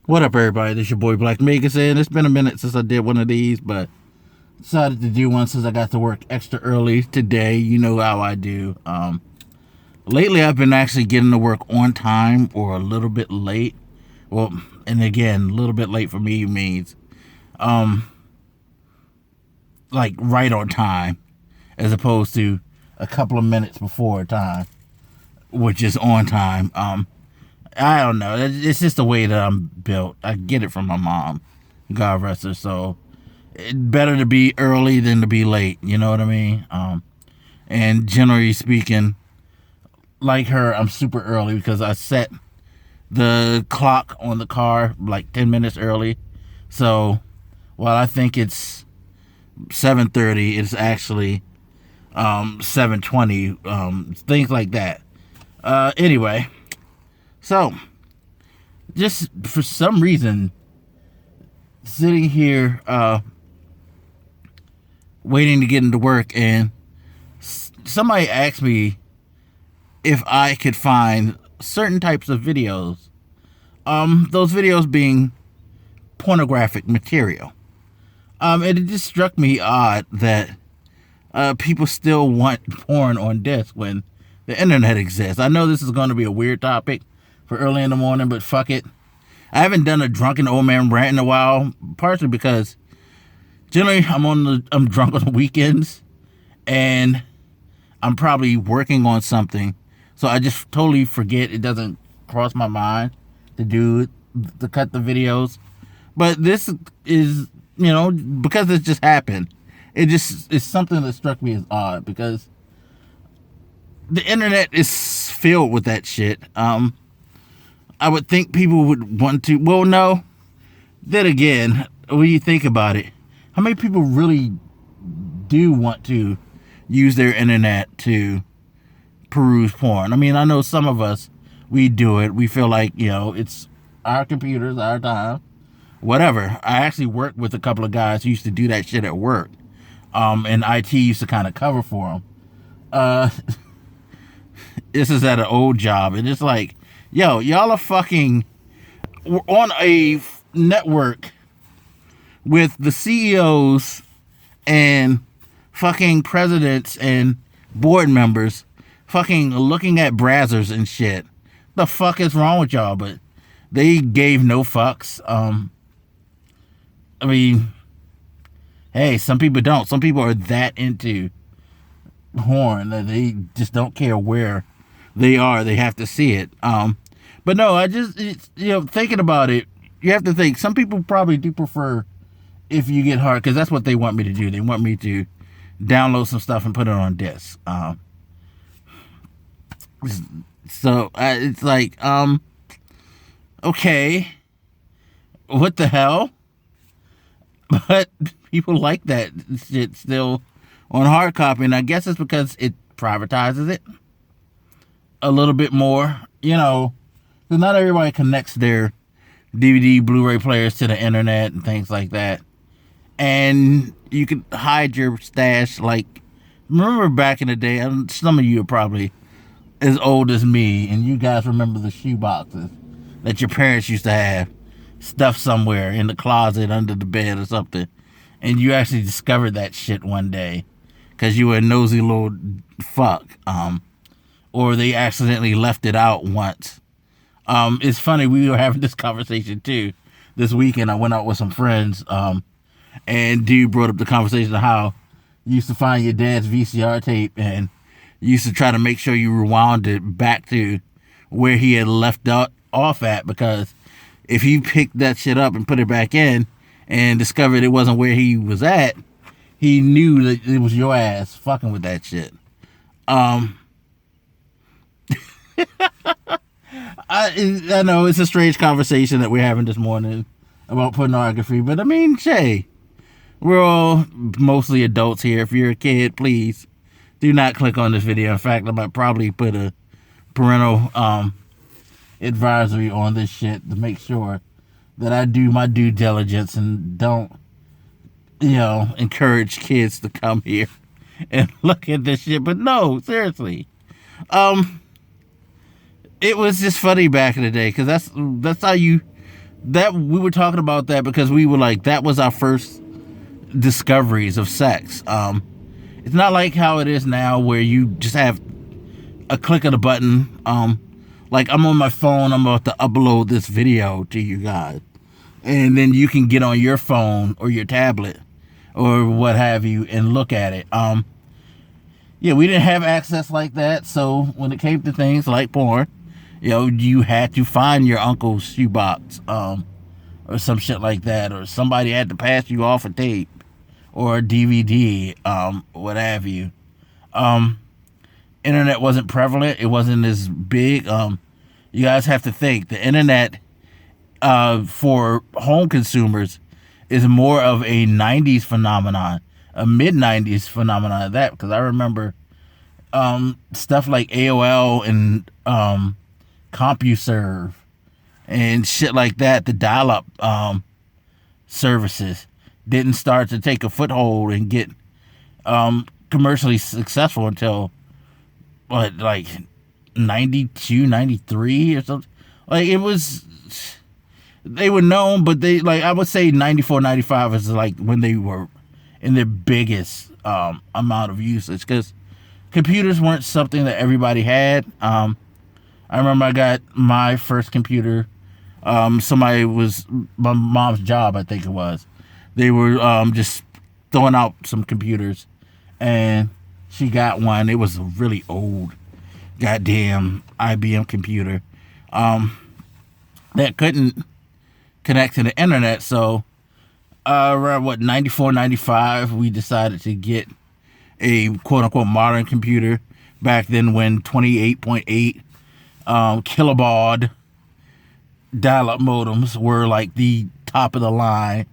What up, everybody? This your boy Black Megas, and it's been a minute since I did one of these, but decided to do one since I got to work extra early today. You know how I do. Lately, I've been actually getting to work on time or a little bit late. Well, and again, a little bit late for me means like right on time, as opposed to a couple of minutes before time, which is on time. I don't know. It's just the way that I'm built. I get it from my mom. God rest her. So, it's better to be early than to be late. You know what I mean? And generally speaking, like her, I'm super early because I set the clock on the car like 10 minutes early. So, while I think it's 7:30, it's actually 7:20. Things like that. Anyway. So, just for some reason, sitting here waiting to get into work, and somebody asked me if I could find certain types of videos, those videos being pornographic material. And it just struck me odd that people still want porn on disc when the internet exists. I know this is going to be a weird topic for early in the morning, but fuck it. I haven't done a drunken old man rant in a while, partially because generally I'm drunk on the weekends, and I'm probably working on something, so I just totally forget. It doesn't cross my mind to cut the videos. But this is, because it just happened. It's something that struck me as odd because the internet is filled with that shit. I would think people would want to. Well, no. Then again, when you think about it, how many people really do want to use their internet to peruse porn? I mean, I know some of us, we do it. We feel like, it's our computers, our time, whatever. I actually worked with a couple of guys who used to do that shit at work. And IT used to kind of cover for them. This is at an old job, and it's like, yo, y'all are fucking on a network with the CEOs and fucking presidents and board members fucking looking at brazzers and shit. The fuck is wrong with y'all? But they gave no fucks. I mean, hey, some people don't. Some people are that into porn that they just don't care where they are. They have to see it. But no, thinking about it, you have to think, some people probably do prefer if you get hard, because that's what they want me to do. They want me to download some stuff and put it on disc. So it's like, okay, what the hell? But people like that shit still on hard copy, and I guess it's because it privatizes it a little bit more, because not everybody connects their DVD, Blu-ray players to the internet and things like that. And you can hide your stash. Like, remember back in the day, some of you are probably as old as me, and you guys remember the shoe boxes that your parents used to have stuffed somewhere in the closet, under the bed or something. And you actually discovered that shit one day because you were a nosy little fuck. Or they accidentally left it out once. It's funny, we were having this conversation too this weekend. I went out with some friends, and dude brought up the conversation of how you used to find your dad's VCR tape and you used to try to make sure you rewound it back to where he had left off at, because if he picked that shit up and put it back in and discovered it wasn't where he was at, he knew that it was your ass fucking with that shit. I know it's a strange conversation that we're having this morning about pornography, but I mean, Shay, we're all mostly adults here. If you're a kid, please do not click on this video. In fact, I might probably put a parental advisory on this shit to make sure that I do my due diligence and don't, encourage kids to come here and look at this shit. But no, seriously. It was just funny back in the day, because that's how you that we were talking about that because we were like, that was our first discoveries of sex. It's not like how it is now where you just have a click of the button. Like I'm on my phone, I'm about to upload this video to you guys, and then you can get on your phone or your tablet or what have you and look at it. Yeah, we didn't have access like that, so when it came to things like porn, you had to find your uncle's shoebox, or some shit like that, or somebody had to pass you off a tape or a DVD, what have you. Internet wasn't prevalent. It wasn't as big. You guys have to think the internet, for home consumers, is more of a 90s phenomenon, a mid-90s phenomenon of that, because I remember stuff like AOL and CompuServe and shit like that, the dial-up services didn't start to take a foothold and get commercially successful until like 92, 93 or something. Like it was, they were known, but they, like, I would say 94, 95 is like when they were in their biggest amount of usage, because computers weren't something that everybody had. I remember I got my first computer. Somebody was, my mom's job, I think it was. They were just throwing out some computers, and she got one. It was a really old, goddamn IBM computer that couldn't connect to the internet. So around 94, 95, we decided to get a quote-unquote modern computer. Back then, when 28.8 kilobaud dial-up modems were like the top of the line.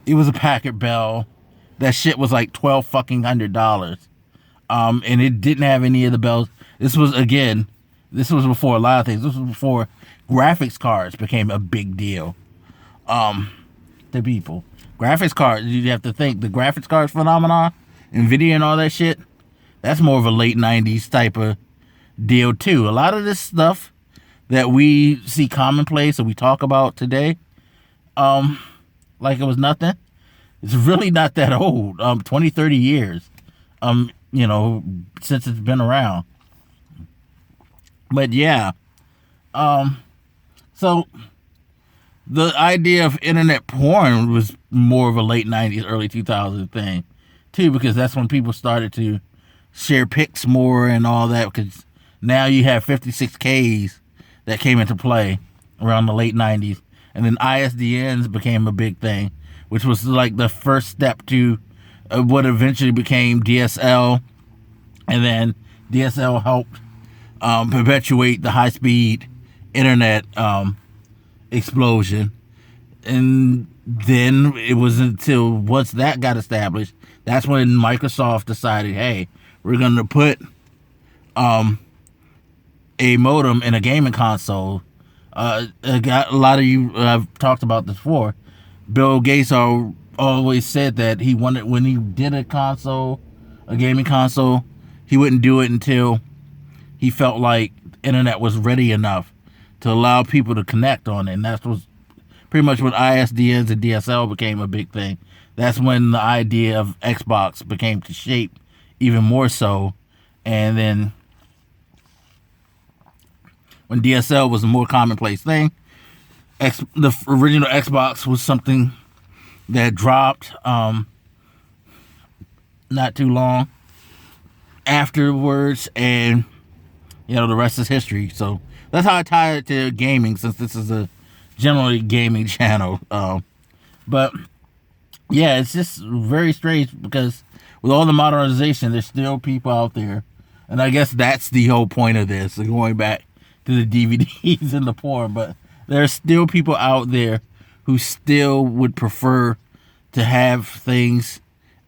It was a Packard Bell. That shit was like $1,200. And it didn't have any of the bells. This was before a lot of things. This was before graphics cards became a big deal to people. Graphics cards, you have to think, the graphics cards phenomenon, NVIDIA and all that shit, that's more of a late 90s type of deal too. A lot of this stuff that we see commonplace or we talk about today, like it was nothing, it's really not that old. 20, 30 years, since it's been around. But yeah, so the idea of internet porn was more of a late 90s, early 2000s thing too, because that's when people started to share pics more and all that, because now you have 56Ks that came into play around the late 90s, and then ISDNs became a big thing, which was like the first step to what eventually became DSL, and then DSL helped perpetuate the high-speed internet explosion. And then it was until once that got established, that's when Microsoft decided, hey, we're going to put a modem in a gaming console. A lot of you have talked about this before. Bill Gates always said that he wanted, when he did a gaming console, he wouldn't do it until he felt like the internet was ready enough to allow people to connect on it. And that was pretty much when ISDNs and DSL became a big thing. That's when the idea of Xbox became to shape even more so. And then when DSL was a more commonplace thing, the original Xbox was something that dropped not too long afterwards, and the rest is history. So that's how I tie it to gaming, since this is a generally gaming channel. But yeah, it's just very strange, because with all the modernization, there's still people out there, and I guess that's the whole point of this, going back to the DVDs and the porn. But there's still people out there who still would prefer to have things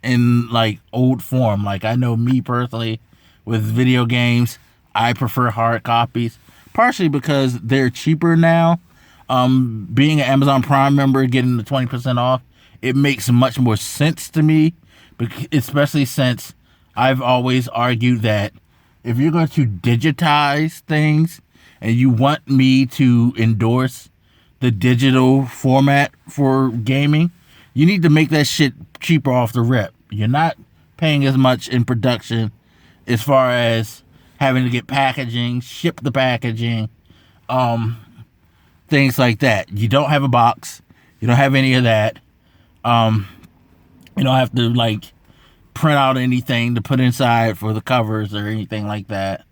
in like old form. Like, I know me personally with video games, I prefer hard copies, partially because they're cheaper now. Being an Amazon Prime member, getting the 20% off, it makes much more sense to me, especially since I've always argued that if you're going to digitize things and you want me to endorse the digital format for gaming, you need to make that shit cheaper off the rip. You're not paying as much in production as far as having to get packaging, ship the packaging, things like that. You don't have a box. You don't have any of that. You don't have to like print out anything to put inside for the covers or anything like that.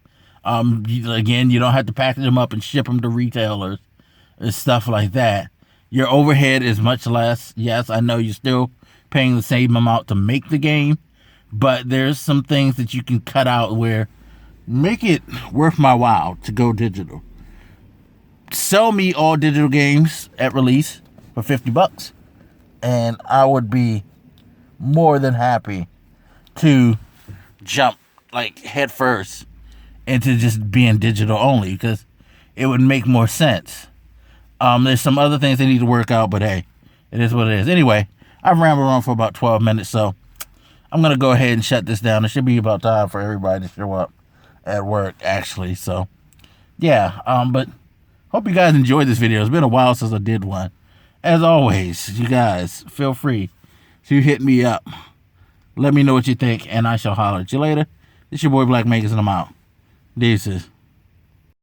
Again, you don't have to package them up and ship them to retailers and stuff like that. Your overhead is much less. Yes, I know you're still paying the same amount to make the game, but there's some things that you can cut out where make it worth my while to go digital. Sell me all digital games at release for $50, and I would be more than happy to jump like head first into just being digital only, because it would make more sense. There's some other things they need to work out, but hey, it is what it is. Anyway, I've rambled on for about 12 minutes, so I'm going to go ahead and shut this down. It should be about time for everybody to show up at work, actually. So, yeah, but hope you guys enjoyed this video. It's been a while since I did one. As always, you guys, feel free to hit me up. Let me know what you think, and I shall holler at you later. It's your boy Black Makers, and I'm out. Deuces.